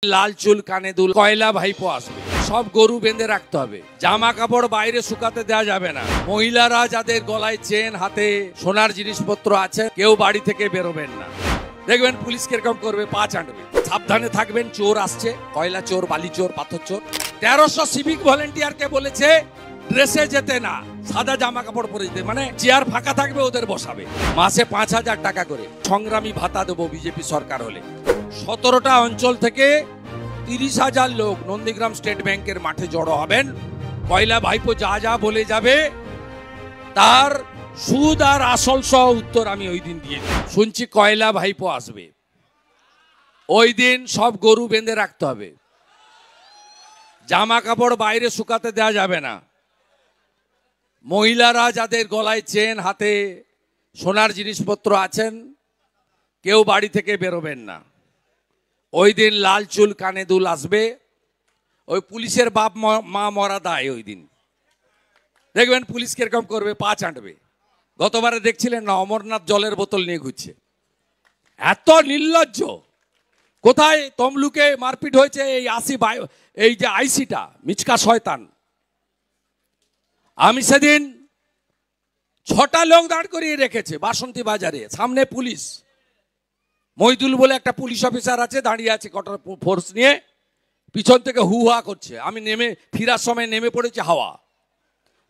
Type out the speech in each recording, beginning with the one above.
লাল চুল কানে দুল কয়লা ভাইপো আসবে, সব গরু বেঁধে রাখতে হবে। জামা কাপড় বাইরে শুকাতে দেওয়া যাবে না। মহিলারা যাদের গলায় চেন, হাতে সোনার জিনিসপত্র আছে, কেউ বাড়ি থেকে বেরোবেন না। দেখবেন পুলিশ কিরকম করবে, পা চাটবে। সাবধানে থাকবেন, চোর আসছে, কয়লা চোর, বালি চোর, পাথর চোর। 1300 সিভিক ভলেন্টিয়ারকে বলেছে ড্রেসে যেতে না, সাদা জামা কাপড় পরে যেতে, মানে চেয়ার ফাঁকা থাকবে ওদের বসাবে। মাসে 5000 টাকা করে সংগ্রামী ভাতা দেবো বিজেপি সরকার হলে। 17টা অঞ্চল থেকে 30,000 লোক নন্দীগ্রাম স্টেট ব্যাংকের মাঠে জড়ো হবেন। কয়লা ভাইপো যা যা বলে যাবে তার সুদ আর আসল সহ উত্তর আমি ওই দিন দিয়ে দিই। শুনছি কয়লা ভাইপো আসবে, ওই দিন সব গরু বেঁধে রাখতে হবে। জামা কাপড় বাইরে শুকাতে দেওয়া যাবে না। মহিলারা যাদের গলায় চেন, হাতে সোনার জিনিসপত্র আছেন, কেউ বাড়ি থেকে বেরোবেন না। ওই দিন লাল চুল কানে দুল আসবে। ওই পুলিশের বাপ মা মরা দায় ওই দিন। দেখবেন পুলিশ কিরকম করবে, পা চাটবে। গতবারে দেখছিলেন না, অমরনাথ জলের বোতল নিয়ে ঘুরছে। এত নির্লজ্জ! কোথায় তমলুকে মারপিট হয়েছে, এই যে আইসিটা মিচকা শয়তান। আমি সেদিন 6টা লোক দাঁড় করিয়ে রেখেছে বাসন্তী বাজারে, সামনে পুলিশ। মইদুল বলে একটা পুলিশ অফিসার আছে, দাঁড়িয়ে আছে কটা ফোর্স নিয়ে, পিছন থেকে হু হা করছে। আমি ফিরার সময় নেমে পড়েছি হাওয়া।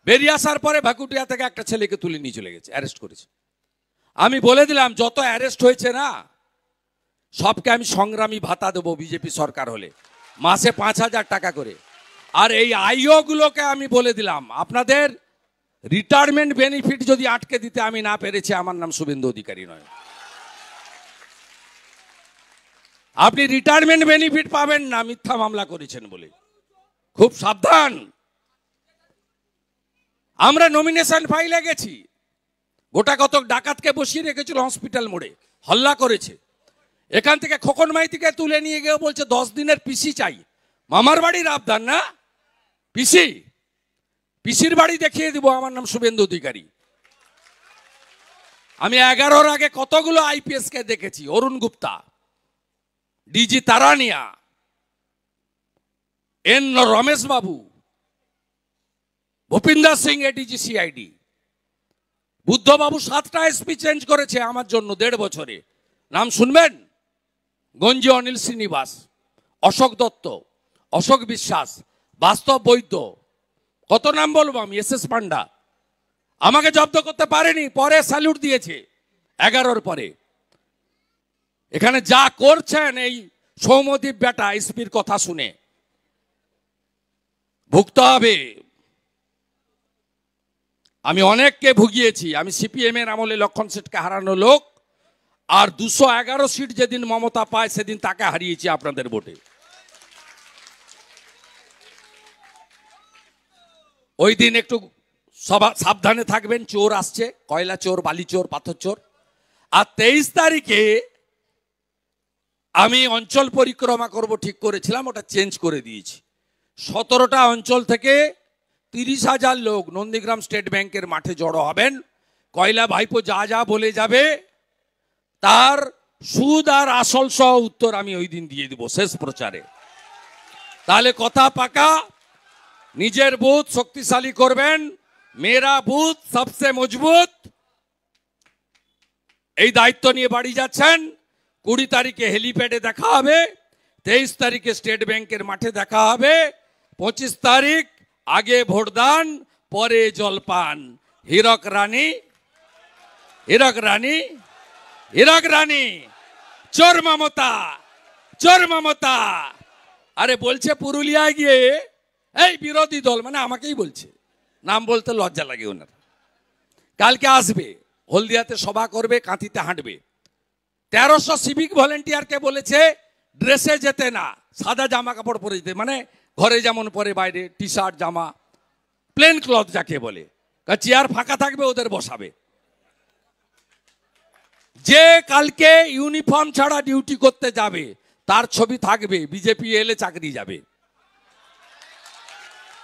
বেরিয়ে আসার পরে ভাকুটিয়া থেকে একটা ছেলেকে তুলে নিয়ে চলে গেছে, অ্যারেস্ট করেছে। আমি বলে দিলাম যত অ্যারেস্ট হয়েছে না, সবকে আমি সংগ্রামী ভাতা দেবো বিজেপি সরকার হলে, মাসে 5000 টাকা করে। আর এই আইও গুলোকে আমি বলে দিলাম, আপনাদের রিটায়ারমেন্ট বেনিফিট যদি আটকে দিতে আমি না পেরেছি, আমার নাম শুভেন্দু অধিকারী নয়। আপনি রিটায়ারমেন্ট বেনিফিট পাবেন না মিথ্যা মামলা করেছেন বলে। খুব সাবধান। আমরা নমিনেশন ফাইলে গেছি, গোটা কতক ডাকাতকে বসিয়ে রেখেছিল হসপিটাল মোড়ে, হল্লা করেছে। এখান থেকে খোকন মাইতিকে তুলে নিয়ে গিয়ে বলছে 10 দিনের পিসি চাই। মামার বাড়ির আবদার না, পিসির বাড়ি দেখিয়ে দিব। আমার নাম শুভেন্দু অধিকারী। আমি 11-র আগে কতগুলো আইপিএস কে দেখেছি, অরুণ গুপ্তা, ডিজি তারানিয়া, এন রমেশ বাবু, Bhupinder Singh ADG CID. বুদ্ধবাবু 7টা SP change করেছে আমার জন্য 1.5 বছরে। নাম শুনবেন? গঞ্জি অনিল শ্রীনিবাস, অশোক দত্ত, অশোক বিশ্বাস, বাস্তব বৈদ্য। কত নাম বলবো আমি? এস পান্ডা। আমাকে জব্দ করতে পারেনি, পরে স্যালুট দিয়েছে 11-র পরে। এখানে যা করছেন এই সৌমদীপ বেটা এসপির কথা শুনে ভুগতে হবে। আমি অনেককে ভুগিয়েছি। আমি সিপিএম এর আমলে লক্ষণ সেটকে হারানো লোক, আর 211 সিট যেদিন মমতা পায় সেদিন তাকে হারিয়েছি আপনাদের ভোটে। ওই দিন একটু সাবধানে থাকবেন, চোর আসছে, কয়লা চোর, বালি চোর, পাথর চোর। আর 23 তারিখে আমি অঞ্চল পরিক্রমা করব ঠিক করেছিলাম, ওটা চেঞ্জ করে দিয়েছি। 17টা অঞ্চল থেকে 30,000 লোক নন্দীগ্রাম স্টেট ব্যাংকের মাঠে জড়ো হবেন। কয়লা ভাইপো যা যা বলে যাবে তার সুদ আর আসল সহ উত্তর আমি ওই দিন দিয়ে দিব শেষ প্রচারে। তাহলে কথা পাকা। নিজের বুথ শক্তিশালী করবেন। মেরা বুথ সবচেয়ে মজবুত। এই দায়িত্ব নিয়ে বাড়ি যাচ্ছেন। 20 তারিখে হেলিপ্যাডে দেখা হবে, 23 তারিখে স্টেট ব্যাংকের মাঠে দেখা হবে, 25 তারিখ আগে ভোটদান পরে জলপান। হীরক রানী, হীরক রানী, হীরক রানী, চোর মমতা, চোর মমতা। আরে বলছে পুরুলিয়ায় গিয়ে, এই বিরোধী দল মানে আমাকেই বলছে, নাম বলতে লজ্জা লাগে ওনার। কালকে আসবে, হলদিয়াতে সভা করবে, কাঁথিতে হাঁটবে। 1300 সিভিক ভলেন্টিয়ারকে বলেছে ড্রেসে যেতে না, সাদা জামা কাপড় পরে যেতে, মানে ঘরে যেমন পরে বাইরে টি শার্ট জামা, প্লেন ক্লথ যাকে বলে। চেয়ার ফাঁকা থাকবে ওদের বসাবে। যে কালকে ইউনিফর্ম ছাড়া ডিউটি করতে যাবে তার ছবি থাকবে, বিজেপি এলে চাকরি যাবে।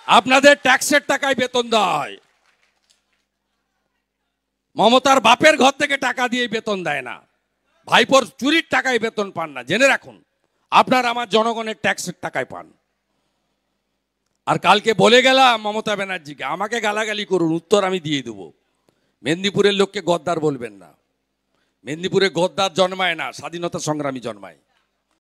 আপনাদের ট্যাক্সের টাকায় বেতন দেওয়া হয়, মমতার বাপের ঘর থেকে টাকা দিয়ে বেতন দেয় না। ভাইপোর চুরির টাকায় বেতন পান না, জেনে রাখুন। আপনার আমার জনগণের ট্যাক্সের টাকায় পান। আর কালকে বলে গেলাম মমতা ব্যানার্জিকে, আমাকে গালাগালি করুন, উত্তর আমি দিয়ে দেবো। মেদিনীপুরের লোককে গদ্দার বলবেন না। মেদিনীপুরে গদ্দার জন্মায় না, স্বাধীনতা সংগ্রামী জন্মায়।